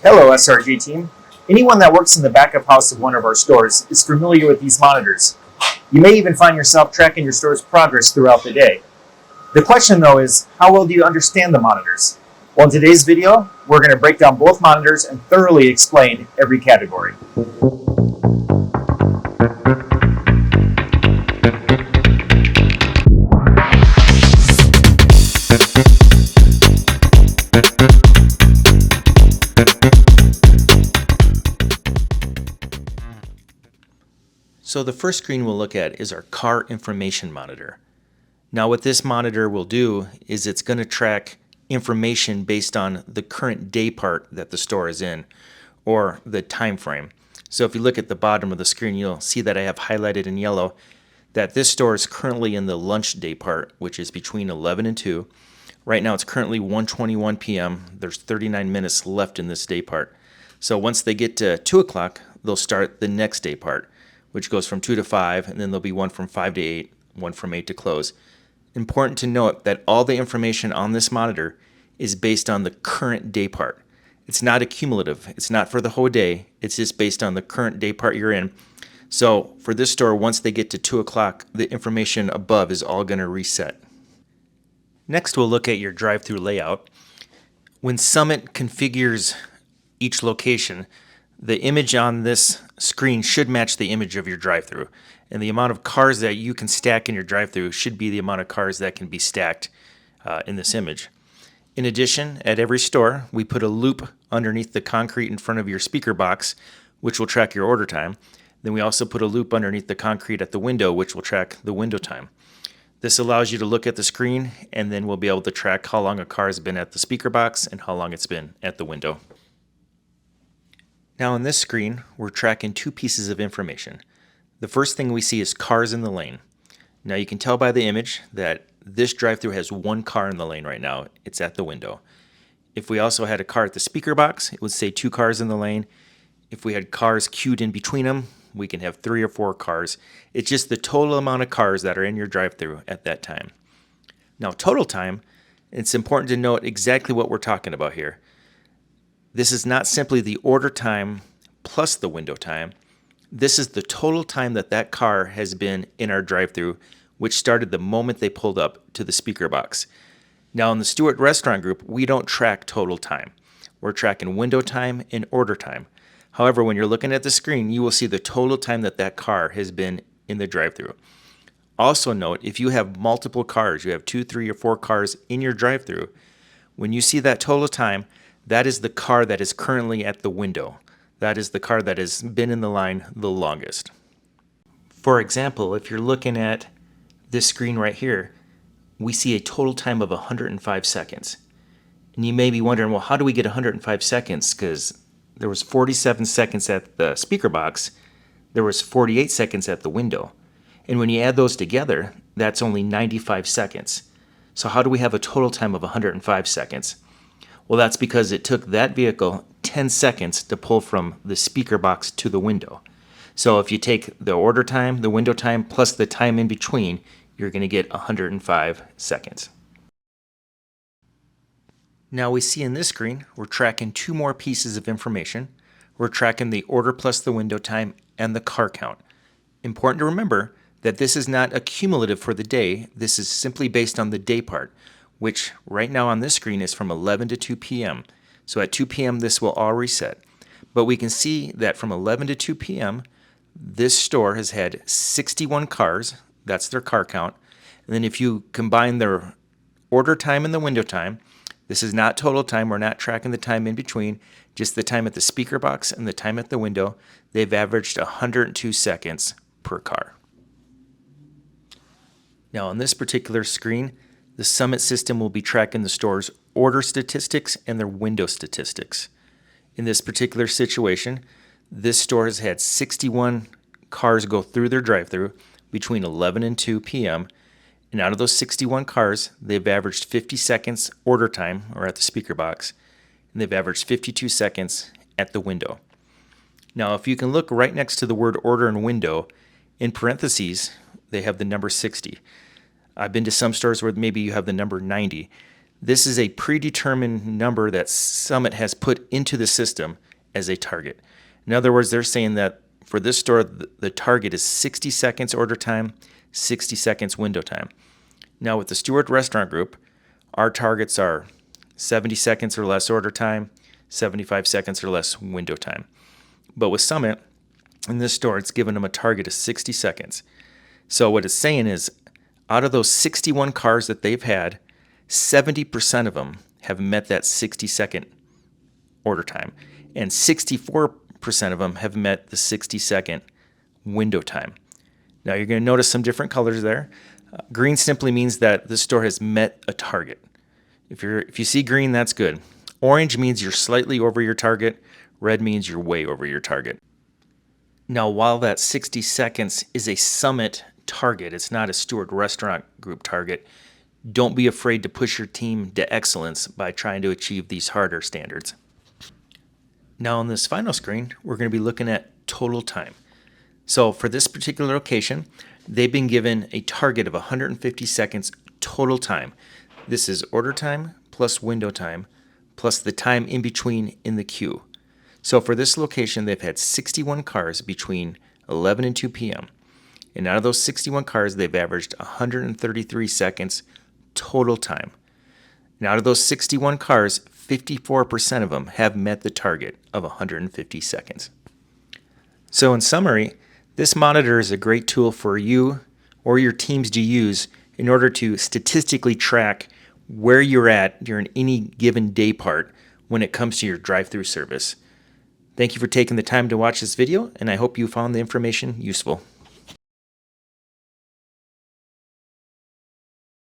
Hello, SRG team. Anyone that works in the back of house of one of our stores is familiar with these monitors. You may even find yourself tracking your store's progress throughout the day. The question though is, how well do you understand the monitors? Well, in today's video, we're going to break down both monitors and thoroughly explain every category. So the first screen we'll look at is our car information monitor. Now what this monitor will do is it's going to track information based on the current day part that the store is in or the time frame. So if you look at the bottom of the screen, you'll see that I have highlighted in yellow that this store is currently in the lunch day part, which is between 11 and 2. Right now it's currently 1:21 p.m. There's 39 minutes left in this day part. So once they get to 2 o'clock, they'll start the next day part, which goes from 2 to 5, and then there'll be one from 5 to 8, one from 8 to close. Important to note that all the information on this monitor is based on the current day part. It's not accumulative. It's not for the whole day. It's just based on the current day part you're in. So for this store, once they get to 2 o'clock, the information above is all going to reset. Next, we'll look at your drive-through layout. When Summit configures each location, the image on this screen should match the image of your drive-through, and the amount of cars that you can stack in your drive-through should be the amount of cars that can be stacked in this image. In addition, at every store, we put a loop underneath the concrete in front of your speaker box, which will track your order time. Then we also put a loop underneath the concrete at the window, which will track the window time. This allows you to look at the screen, and then we'll be able to track how long a car has been at the speaker box and how long it's been at the window. Now on this screen, we're tracking two pieces of information. The first thing we see is cars in the lane. Now you can tell by the image that this drive-through has one car in the lane right now. It's at the window. If we also had a car at the speaker box, it would say 2 cars in the lane. If we had cars queued in between them, we can have 3 or 4 cars. It's just the total amount of cars that are in your drive-through at that time. Now total time, it's important to note exactly what we're talking about here. This is not simply the order time plus the window time. This is the total time that that car has been in our drive-through, which started the moment they pulled up to the speaker box. Now in the Stewart Restaurant Group, we don't track total time. We're tracking window time and order time. However, when you're looking at the screen, you will see the total time that that car has been in the drive-through. Also note, if you have multiple cars, you have 2, 3, or 4 cars in your drive-through, when you see that total time, that is the car that is currently at the window. That is the car that has been in the line the longest. For example, if you're looking at this screen right here, we see a total time of 105 seconds. And you may be wondering, well, how do we get 105 seconds? Because there was 47 seconds at the speaker box, there was 48 seconds at the window. And when you add those together, that's only 95 seconds. So how do we have a total time of 105 seconds? Well, that's because it took that vehicle 10 seconds to pull from the speaker box to the window. So if you take the order time, the window time, plus the time in between, you're going to get 105 seconds. Now we see in this screen, we're tracking 2 more pieces of information. We're tracking the order plus the window time and the car count. Important to remember that this is not accumulative for the day. This is simply based on the day part, which right now on this screen is from 11 to 2 p.m. So at 2 p.m. this will all reset. But we can see that from 11 to 2 p.m. this store has had 61 cars. That's their car count. And then if you combine their order time and the window time, this is not total time. We're not tracking the time in between, just the time at the speaker box and the time at the window. They've averaged 102 seconds per car. Now on this particular screen, the Summit system will be tracking the store's order statistics and their window statistics. In this particular situation, this store has had 61 cars go through their drive-through between 11 and 2 p.m. And out of those 61 cars, they've averaged 50 seconds order time, or at the speaker box, and they've averaged 52 seconds at the window. Now, if you can look right next to the word order and window, in parentheses, they have the number 60. I've been to some stores where maybe you have the number 90. This is a predetermined number that Summit has put into the system as a target. In other words, they're saying that for this store, the target is 60 seconds order time, 60 seconds window time. Now with the Stewart Restaurant Group, our targets are 70 seconds or less order time, 75 seconds or less window time. But with Summit, in this store, it's giving them a target of 60 seconds. So what it's saying is, out of those 61 cars that they've had, 70% of them have met that 60-second order time, and 64% of them have met the 60-second window time. Now you're going to notice some different colors there. Green simply means that this store has met a target. If you see green, that's good. Orange means you're slightly over your target. Red means you're way over your target. Now, while that 60 seconds is a Summit target, it's not a Stewart Restaurant Group target, don't be afraid to push your team to excellence by trying to achieve these harder standards. Now on this final screen, we're going to be looking at total time. So for this particular location, they've been given a target of 150 seconds total time. This is order time plus window time plus the time in between in the queue. So for this location, they've had 61 cars between 11 and 2 p.m. And out of those 61 cars, they've averaged 133 seconds total time. And out of those 61 cars, 54% of them have met the target of 150 seconds. So in summary, this monitor is a great tool for you or your teams to use in order to statistically track where you're at during any given day part when it comes to your drive-through service. Thank you for taking the time to watch this video, and I hope you found the information useful.